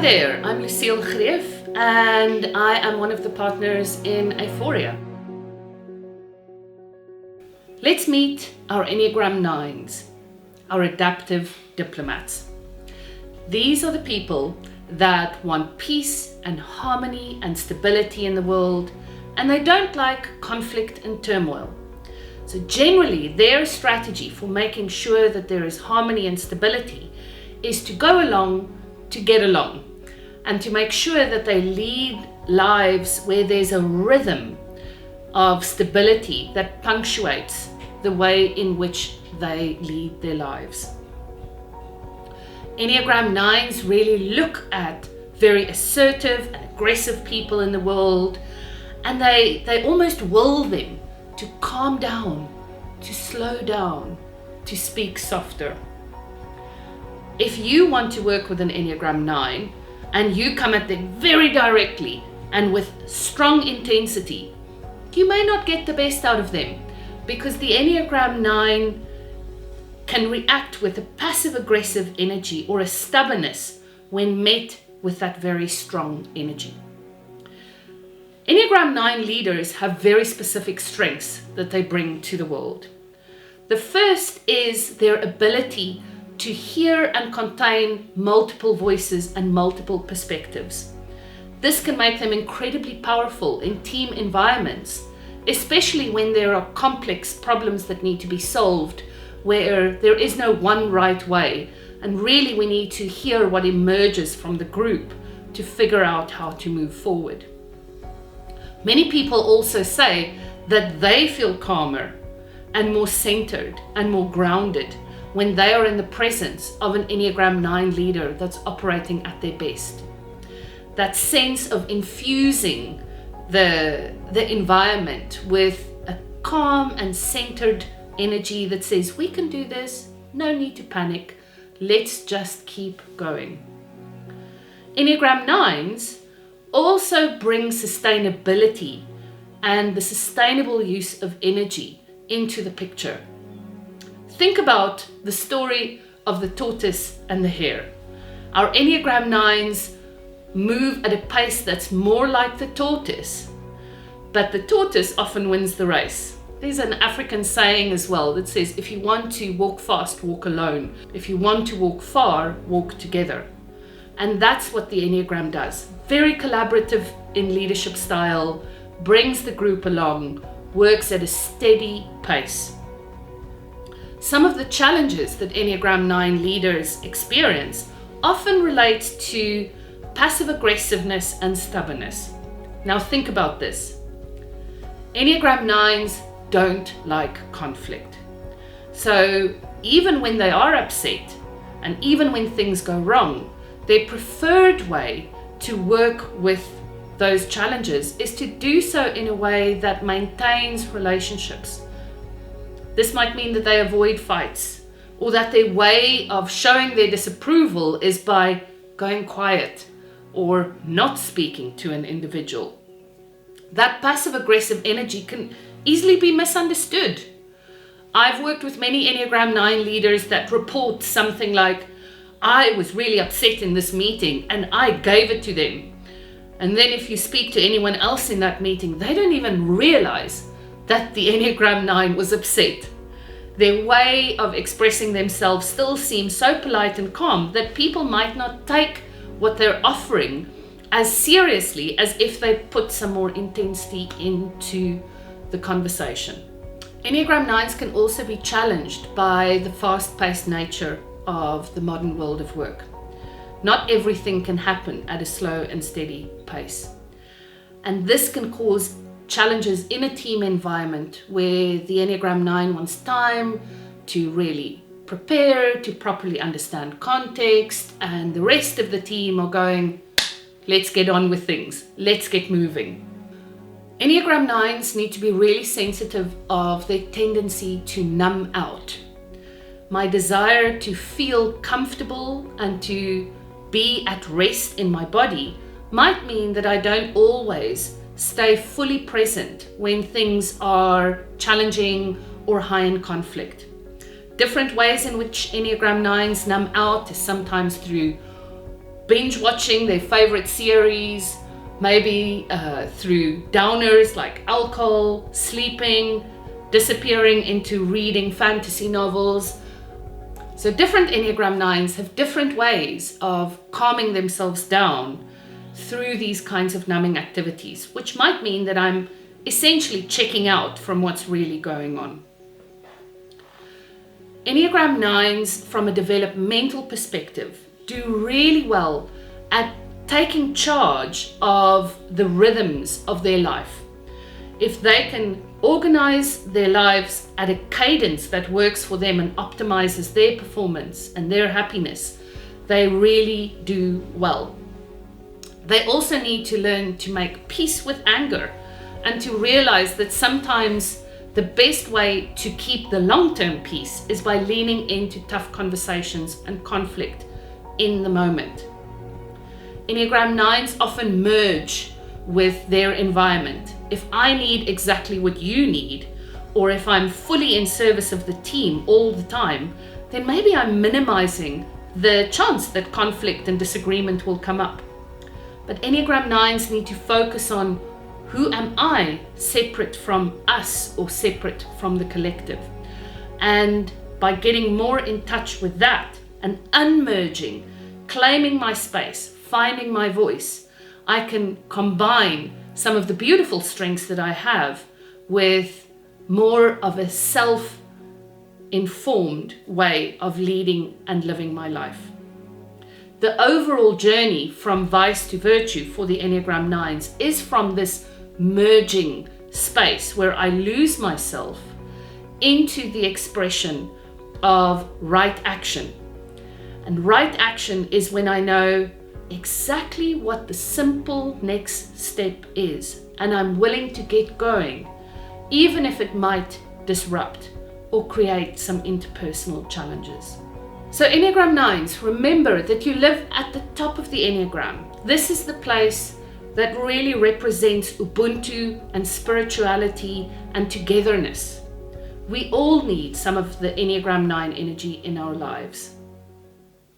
there, I'm Lucille Greeff and I am one of the partners in Aephoria. Let's meet our Enneagram 9s, our adaptive diplomats. These are the people that want peace and harmony and stability in the world, and they don't like conflict and turmoil. So generally, their strategy for making sure that there is harmony and stability is to go along to get along, and to make sure that they lead lives where there's a rhythm of stability that punctuates the way in which they lead their lives. Enneagram 9s really look at very assertive and aggressive people in the world, and they almost will them to calm down, to slow down, to speak softer. If you want to work with an Enneagram 9 and you come at them very directly and with strong intensity, you may not get the best out of them, because the Enneagram 9 can react with a passive-aggressive energy or a stubbornness when met with that very strong energy. Enneagram 9 leaders have very specific strengths that they bring to the world. The first is their ability to hear and contain multiple voices and multiple perspectives. This can make them incredibly powerful in team environments, especially when there are complex problems that need to be solved, where there is no one right way, and really we need to hear what emerges from the group to figure out how to move forward. Many people also say that they feel calmer and more centered and more grounded when they are in the presence of an Enneagram 9 leader that's operating at their best. That sense of infusing the environment with a calm and centered energy that says, we can do this, no need to panic, let's just keep going. Enneagram 9s also bring sustainability and the sustainable use of energy into the picture. Think about the story of the tortoise and the hare. Our Enneagram 9s move at a pace that's more like the tortoise, but the tortoise often wins the race. There's an African saying as well that says, if you want to walk fast, walk alone. If you want to walk far, walk together. And that's what the Enneagram does. Very collaborative in leadership style, brings the group along, works at a steady pace. Some of the challenges that Enneagram 9 leaders experience often relate to passive aggressiveness and stubbornness. Now think about this. Enneagram 9s don't like conflict. So even when they are upset and even when things go wrong, their preferred way to work with those challenges is to do so in a way that maintains relationships. This might mean that they avoid fights, or that their way of showing their disapproval is by going quiet or not speaking to an individual. That passive-aggressive energy can easily be misunderstood. I've worked with many Enneagram 9 leaders that report something like, I was really upset in this meeting and I gave it to them. And then if you speak to anyone else in that meeting, they don't even realize that the Enneagram 9 was upset. Their way of expressing themselves still seems so polite and calm that people might not take what they're offering as seriously as if they put some more intensity into the conversation. Enneagram 9s can also be challenged by the fast-paced nature of the modern world of work. Not everything can happen at a slow and steady pace. And this can cause challenges in a team environment where the Enneagram 9 wants time to really prepare, to properly understand context, and the rest of the team are going, let's get on with things, let's get moving. Enneagram 9s need to be really sensitive of their tendency to numb out. My desire to feel comfortable and to be at rest in my body might mean that I don't always stay fully present when things are challenging or high in conflict. Different ways in which Enneagram 9s numb out is sometimes through binge watching their favorite series, maybe through downers like alcohol, sleeping, disappearing into reading fantasy novels. So different Enneagram 9s have different ways of calming themselves down through these kinds of numbing activities, which might mean that I'm essentially checking out from what's really going on. Enneagram 9s, from a developmental perspective, do really well at taking charge of the rhythms of their life. If they can organize their lives at a cadence that works for them and optimizes their performance and their happiness, they really do well. They also need to learn to make peace with anger and to realize that sometimes the best way to keep the long-term peace is by leaning into tough conversations and conflict in the moment. Enneagram 9s often merge with their environment. If I need exactly what you need, or if I'm fully in service of the team all the time, then maybe I'm minimizing the chance that conflict and disagreement will come up. But Enneagram 9s need to focus on who am I separate from us or separate from the collective. And by getting more in touch with that and unmerging, claiming my space, finding my voice, I can combine some of the beautiful strengths that I have with more of a self-informed way of leading and living my life. The overall journey from vice to virtue for the Enneagram 9s is from this merging space where I lose myself into the expression of right action. And right action is when I know exactly what the simple next step is, and I'm willing to get going, even if it might disrupt or create some interpersonal challenges. So Enneagram 9s, remember that you live at the top of the Enneagram. This is the place that really represents Ubuntu and spirituality and togetherness. We all need some of the Enneagram 9 energy in our lives.